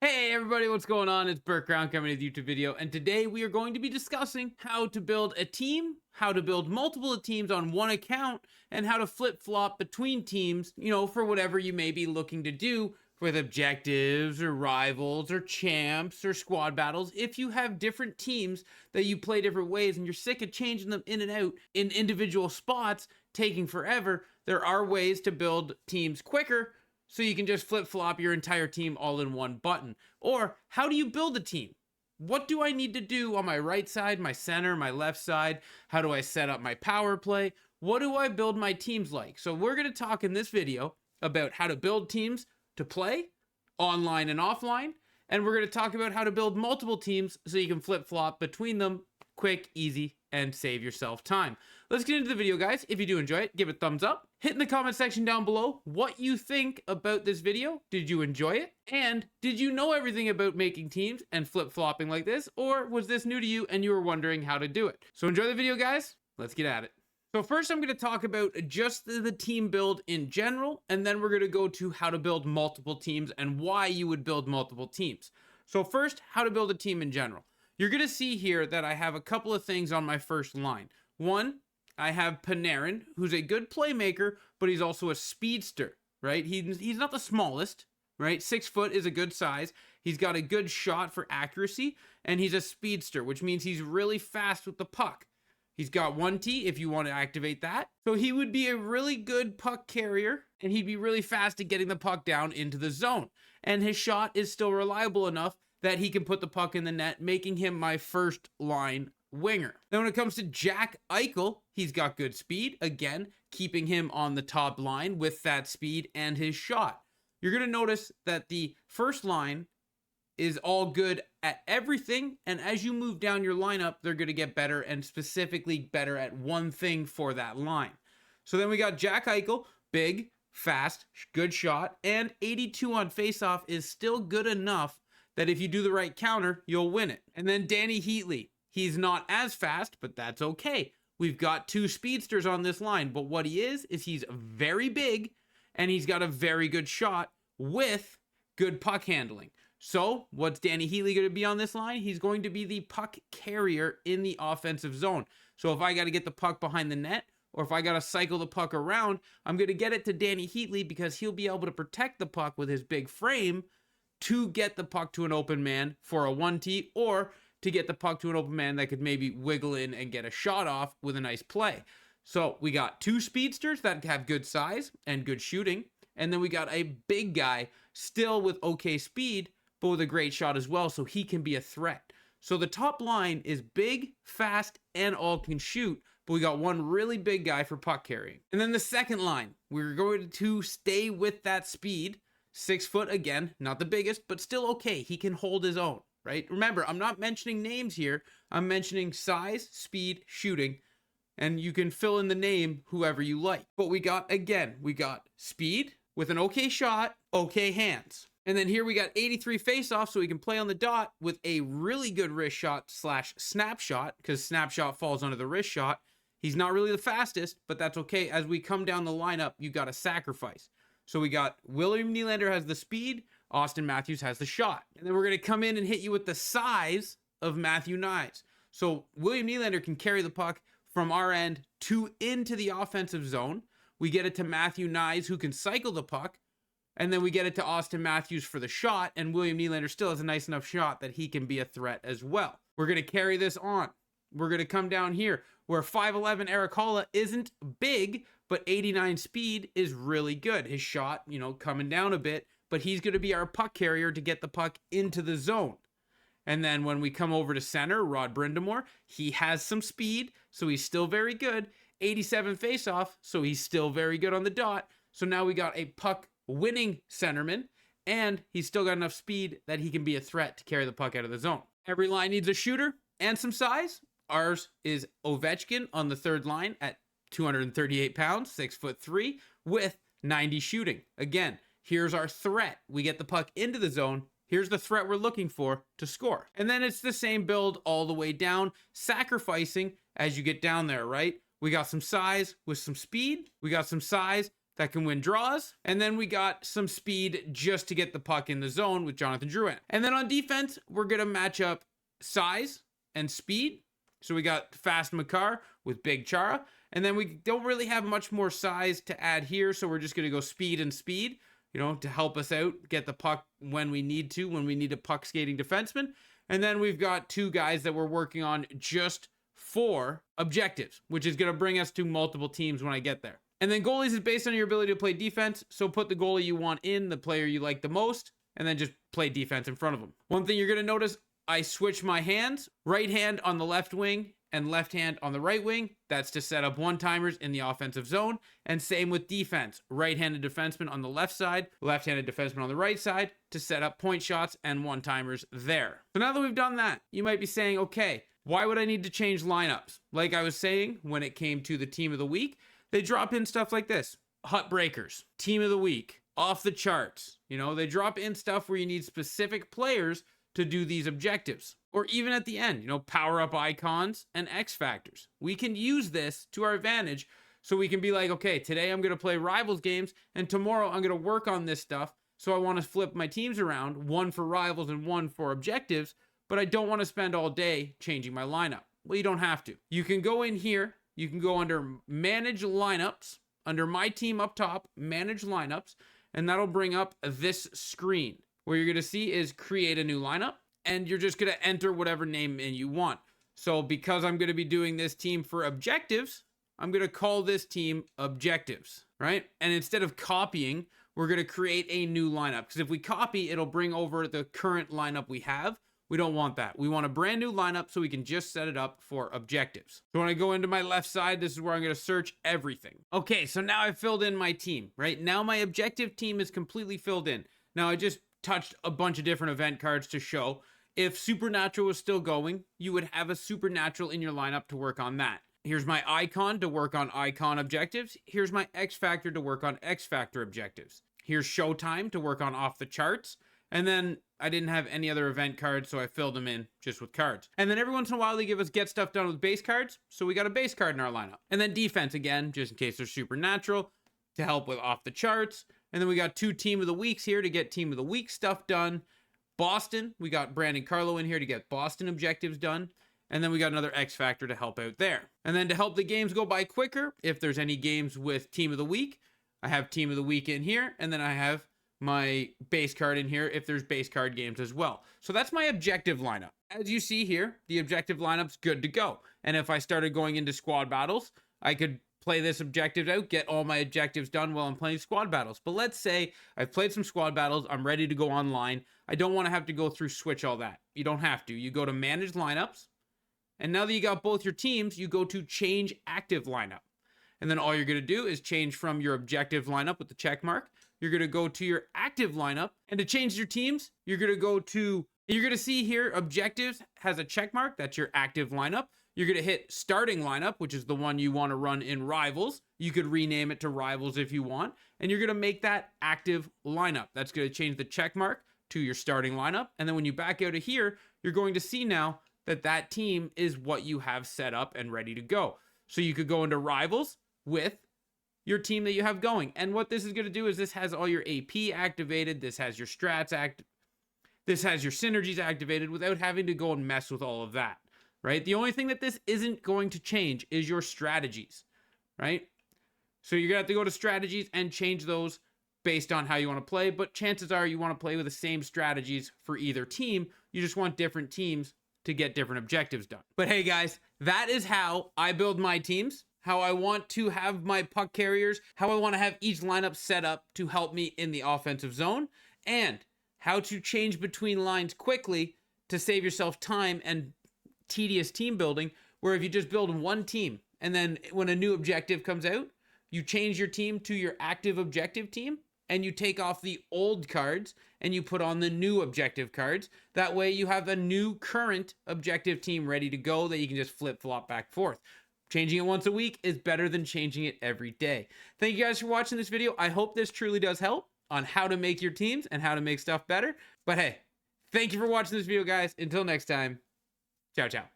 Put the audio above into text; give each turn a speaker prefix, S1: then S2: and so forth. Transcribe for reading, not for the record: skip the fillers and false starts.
S1: Hey everybody, what's going on? It's Burt Crown coming to the YouTube video, and today we are going to be discussing how to build a team, how to build multiple teams on one account, and how to flip-flop between teams, for whatever you may be looking to do with objectives or rivals or champs or squad battles. If you have different teams that you play different ways and you're sick of changing them in and out in individual spots, taking forever, there are ways to build teams quicker, so you can just flip-flop your entire team all in one button. Or, how do you build a team? What do I need to do on my right side, my center, my left side? How do I set up my power play? What do I build my teams like? So we're going to talk in this video about how to build teams to play, online and offline. And we're going to talk about how to build multiple teams so you can flip-flop between them quick, easy, and save yourself time. Let's get into the video, guys. If you do enjoy it, give it a thumbs up. Hit in the comment section down below what you think about this video. Did you enjoy it? And did you know everything about making teams and flip-flopping like this? Or was this new to you and you were wondering how to do it? So enjoy the video, guys. Let's get at it. So first I'm going to talk about just the team build in general, and then we're going to go to how to build multiple teams and why you would build multiple teams. So first, how to build a team in general. You're going to see here that I have a couple of things on my first line. One, I have Panarin, who's a good playmaker, but he's also a speedster, right? He's not the smallest, right? 6 foot is a good size. He's got a good shot for accuracy, and he's a speedster, which means he's really fast with the puck. He's got 1T if you want to activate that. So he would be a really good puck carrier, and he'd be really fast at getting the puck down into the zone. And his shot is still reliable enough that he can put the puck in the net, making him my first line winger. Then when it comes to Jack Eichel, he's got good speed, again, keeping him on the top line with that speed and his shot. You're going to notice that the first line is all good at everything, and as you move down your lineup, they're going to get better, and specifically better at one thing for that line. So then we got Jack Eichel, big, fast, good shot, and 82 on faceoff is still good enough that if you do the right counter, you'll win it. And then Danny Heatley. He's not as fast, but that's okay. We've got 2 speedsters on this line, but what he is he's very big, and he's got a very good shot with good puck handling. So what's Danny Heatley going to be on this line? He's going to be the puck carrier in the offensive zone. So if I got to get the puck behind the net, or if I got to cycle the puck around, I'm going to get it to Danny Heatley because he'll be able to protect the puck with his big frame to get the puck to an open man for a 1T, or to get the puck to an open man that could maybe wiggle in and get a shot off with a nice play. So we got 2 speedsters that have good size and good shooting, and then we got a big guy still with okay speed, but with a great shot as well, so he can be a threat. So the top line is big, fast, and all can shoot, but we got one really big guy for puck carrying. And then the second line, we're going to stay with that speed. 6 foot, again, not the biggest, but still okay. He can hold his own, right? Remember, I'm not mentioning names here. I'm mentioning size, speed, shooting, and you can fill in the name whoever you like. But we got speed with an okay shot, okay hands. And then here we got 83 face-off, so he can play on the dot with a really good wrist shot / snapshot, because snapshot falls under the wrist shot. He's not really the fastest, but that's okay. As we come down the lineup, you got to sacrifice. So we got William Nylander has the speed, Austin Matthews has the shot. And then we're going to come in and hit you with the size of Matthew Knies. So William Nylander can carry the puck from our end into the offensive zone. We get it to Matthew Knies, who can cycle the puck. And then we get it to Austin Matthews for the shot. And William Nylander still has a nice enough shot that he can be a threat as well. We're going to carry this on. We're going to come down here where 5'11" Eric Holla isn't big, but 89 speed is really good. His shot, coming down a bit, but he's going to be our puck carrier to get the puck into the zone. And then when we come over to center, Rod Brindamore, he has some speed, so he's still very good. 87 faceoff, so he's still very good on the dot. So now we got a puck winning centerman, and he's still got enough speed that he can be a threat to carry the puck out of the zone. Every line needs a shooter and some size. Ours is Ovechkin on the third line at 238 pounds, 6'3", with 90 shooting. Again, here's our threat. We get the puck into the zone. Here's the threat we're looking for to score. And then it's the same build all the way down, sacrificing as you get down there, right? We got some size with some speed. We got some size that can win draws. And then we got some speed just to get the puck in the zone with Jonathan Drouin. And then on defense, we're going to match up size and speed. So we got fast Makar with big Chara. And then we don't really have much more size to add here. So we're just going to go speed and speed, you know, to help us out, get the puck when we need to, when we need a puck skating defenseman. And then we've got two guys that we're working on just for objectives, which is going to bring us to multiple teams when I get there. And then goalies is based on your ability to play defense. So put the goalie you want in, the player you like the most, and then just play defense in front of them. One thing you're going to notice, I switch my hands, right hand on the left wing and left hand on the right wing. That's to set up one-timers in the offensive zone. And same with defense, right-handed defenseman on the left side, left-handed defenseman on the right side to set up point shots and one-timers there. So now that we've done that, you might be saying, okay, why would I need to change lineups? Like I was saying, when it came to the team of the week, they drop in stuff like this: Hut Breakers, Team of the Week, Off the Charts. You know, they drop in stuff where you need specific players to do these objectives. Or even at the end, you know, Power Up Icons and X Factors. We can use this to our advantage, so we can be like, okay, today I'm going to play Rivals games, and tomorrow I'm going to work on this stuff. So I want to flip my teams around, one for Rivals and one for objectives, but I don't want to spend all day changing my lineup. Well, you don't have to. You can go in here. You can go under Manage Lineups, under My Team up top, Manage Lineups, and that'll bring up this screen. Where you're going to see is Create a New Lineup, and you're just going to enter whatever name in you want. So because I'm going to be doing this team for objectives, I'm going to call this team Objectives, right? And instead of copying, we're going to create a new lineup. Because if we copy, it'll bring over the current lineup we have. We don't want that. We want a brand new lineup so we can just set it up for objectives. So when I go into my left side, this is where I'm going to search everything. Okay, so now I've filled in my team, right? Now my objective team is completely filled in. Now I just touched a bunch of different event cards to show. If Supernatural was still going, you would have a Supernatural in your lineup to work on that. Here's my Icon to work on Icon objectives. Here's my X Factor to work on X Factor objectives. Here's Showtime to work on Off the Charts. And then I didn't have any other event cards, so I filled them in just with cards. And then every once in a while, they give us Get Stuff Done with base cards, so we got a base card in our lineup. And then defense again, just in case there's Supernatural, to help with Off the Charts. And then we got two Team of the Weeks here to get Team of the Week stuff done. Boston, we got Brandon Carlo in here to get Boston objectives done. And then we got another X Factor to help out there. And then to help the games go by quicker, if there's any games with Team of the Week, I have Team of the Week in here, and then I have my base card in here if there's base card games as well. So that's my objective lineup. As you see here, the objective lineup's good to go. And if I started going into squad battles, I could play this objective out, get all my objectives done while I'm playing squad battles. But let's say I've played some squad battles, I'm ready to go online. I don't want to have to go through switch all that. You don't have to. You go to Manage Lineups, and now that you got both your teams, you go to Change Active Lineup. And then all you're going to do is change from your objective lineup with the check mark. You're going to go to your active lineup, and to change your teams, you're going to see here objectives has a check mark. That's your active lineup. You're going to hit starting lineup, which is the one you want to run in Rivals. You could rename it to Rivals if you want, and you're going to make that active lineup. That's going to change the check mark to your starting lineup. And then when you back out of here, you're going to see now that that team is what you have set up and ready to go. So you could go into Rivals with your team that you have going. And what this is going to do is this has all your AP activated. This has your strats this has your synergies activated without having to go and mess with all of that, right? The only thing that this isn't going to change is your strategies, right? So you're going to have to go to strategies and change those based on how you want to play. But chances are you want to play with the same strategies for either team. You just want different teams to get different objectives done. But hey guys, that is how I build my teams. How I want to have my puck carriers, how I want to have each lineup set up to help me in the offensive zone, and how to change between lines quickly to save yourself time and tedious team building, where if you just build one team, and then when a new objective comes out, you change your team to your active objective team, and you take off the old cards, and you put on the new objective cards. That way you have a new current objective team ready to go that you can just flip-flop back and forth. Changing it once a week is better than changing it every day. Thank you guys for watching this video. I hope this truly does help on how to make your teams and how to make stuff better. But hey, thank you for watching this video, guys. Until next time, ciao, ciao.